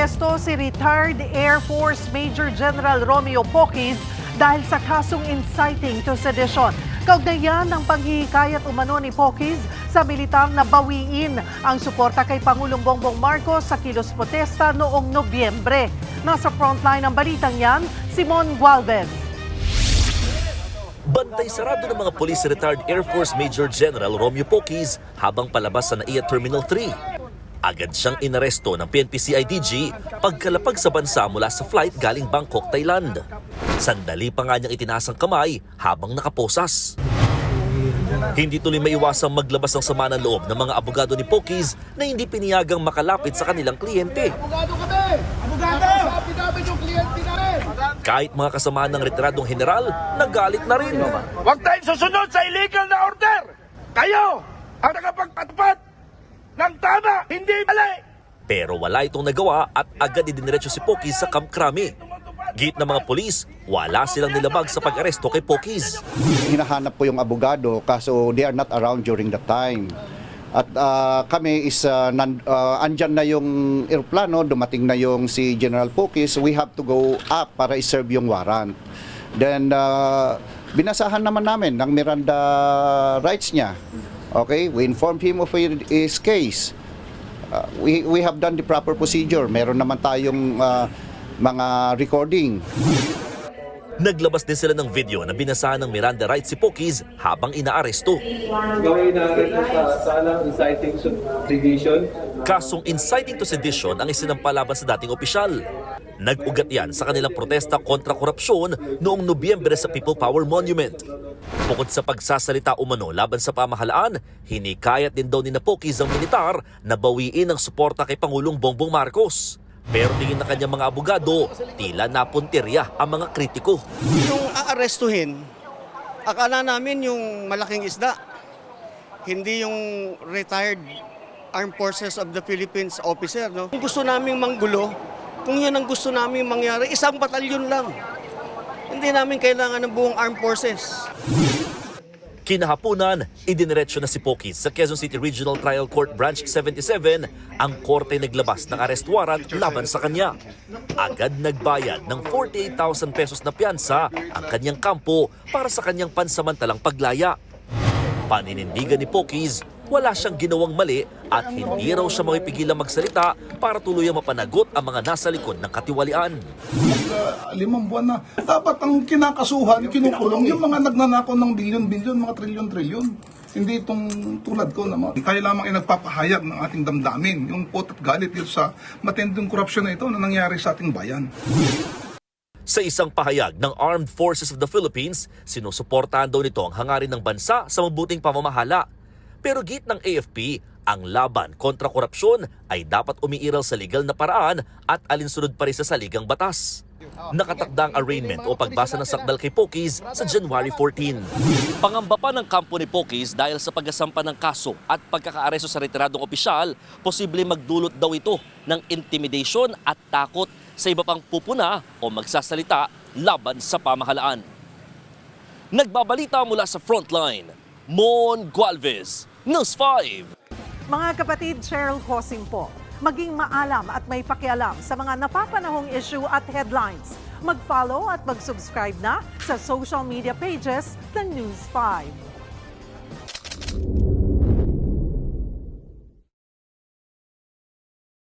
Inaaresto si retired Air Force Major General Romeo Poquiz dahil sa kasong inciting to sedition. Kaugnayan ng paghihikayat umano ni Poquiz sa militar na bawiin ang suporta kay Pangulong Bongbong Marcos sa kilos protesta noong Nobyembre. Nasa frontline ng balitang yan, Simon Gualvez. Bantay sarado ng mga police retired Air Force Major General Romeo Poquiz habang palabas sa NAIA Terminal 3. Agad siyang inaresto ng PNP-CIDG pagkalapag sa bansa mula sa flight galing Bangkok, Thailand. Sandali pa nga niyang itinasang kamay habang nakaposas. Hindi tuloy maiwasang maglabas ng sama ng loob ng mga abogado ni Poquiz na hindi piniyagang makalapit sa kanilang kliyente. Abogado kami! Abogado! Sabi namin yung kliyente namin! Kahit mga kasamahan ng retiradong general, nagalit na rin. Huwag tayong susunod sa illegal na order! Kayo ang nakapagpatpat ng tama, hindi mali! Pero wala itong nagawa at agad idiniretso si Poquiz sa Camp Crame. Git ng mga polis, wala silang nilabag sa pag-aresto kay Poquiz. Hinahanap po yung abogado kaso they are not around during that time. At kami is andyan na yung aeroplano, dumating na yung si General Poquiz, we have to go up para i-serve yung warrant. Then binasahan naman namin ng Miranda rights niya. Okay, we informed him of his case. We have done the proper procedure. Meron naman tayong mga recording. Naglabas din sila ng video na binasahan ng Miranda rights si Poquiz habang inaaresto. Gawin natin sa inciting to sedition. Kasong inciting to sedition ang isinampalaban sa dating opisyal. Nag-ugat yan sa kanilang protesta kontra korupsyon noong Nobyembre sa People Power Monument. Bukod sa pagsasalita umano laban sa pamahalaan, hinikayat din daw ni Poquiz ang militar na bawiin ang suporta kay Pangulong Bongbong Marcos. Pero tingin na kanyang mga abogado, tila napuntirya ang mga kritiko. Yung aarestuhin, akala namin yung malaking isda, hindi yung retired Armed Forces of the Philippines officer. No? Kung gusto naming manggulo, kung yan ang gusto naming mangyari, isang batalyon lang. Hindi namin kailangan ng buong Armed Forces. Kinahapunan, idiniretso na si Poquiz sa Quezon City Regional Trial Court Branch 77. Ang korte naglabas ng arrest warrant laban sa kanya. Agad nagbayad ng 48,000 pesos na piyansa ang kanyang kampo para sa kanyang pansamantalang paglaya. Paninindigan ni Poquiz, wala siyang ginawang mali at hindi raw siya mapipigilang magsalita para tuluyang mapanagot ang mga nasa likod ng katiwalian. 5 buwan na. Dapat ang kinakasuhan, kinukulong yung mga nagnanakaw ng bilyon-bilyon, mga trilyon-trilyon. Hindi itong tulad ko na tayo lamang ay nagpapahayag ng ating damdamin, yung pot at galit dito sa matinding korupsyon na ito na nangyari sa ating bayan. Sa isang pahayag ng Armed Forces of the Philippines, sinusuportahan daw nito ang hangarin ng bansa sa mabuting pamamahala. Pero git ng AFP, ang laban kontra korupsyon ay dapat umiiral sa legal na paraan at alinsunod pa rin sa saligang batas. Nakatakdang arraignment o pagbasa ng sakdal kay Poquiz sa January 14. Pangamba pa ng kampo ni Poquiz dahil sa pagkasampa ng kaso at pagkakaaresto sa retiradong opisyal, posible magdulot daw ito ng intimidation at takot sa iba pang pupuna o magsasalita laban sa pamahalaan. Nagbabalita mula sa Frontline, Mon Gualvez, News 5. Mga kapatid, Cheryl Cosing po. Maging maalam at may pakialam sa mga napapanahong issue at headlines. Mag-follow at mag-subscribe na sa social media pages ng News 5.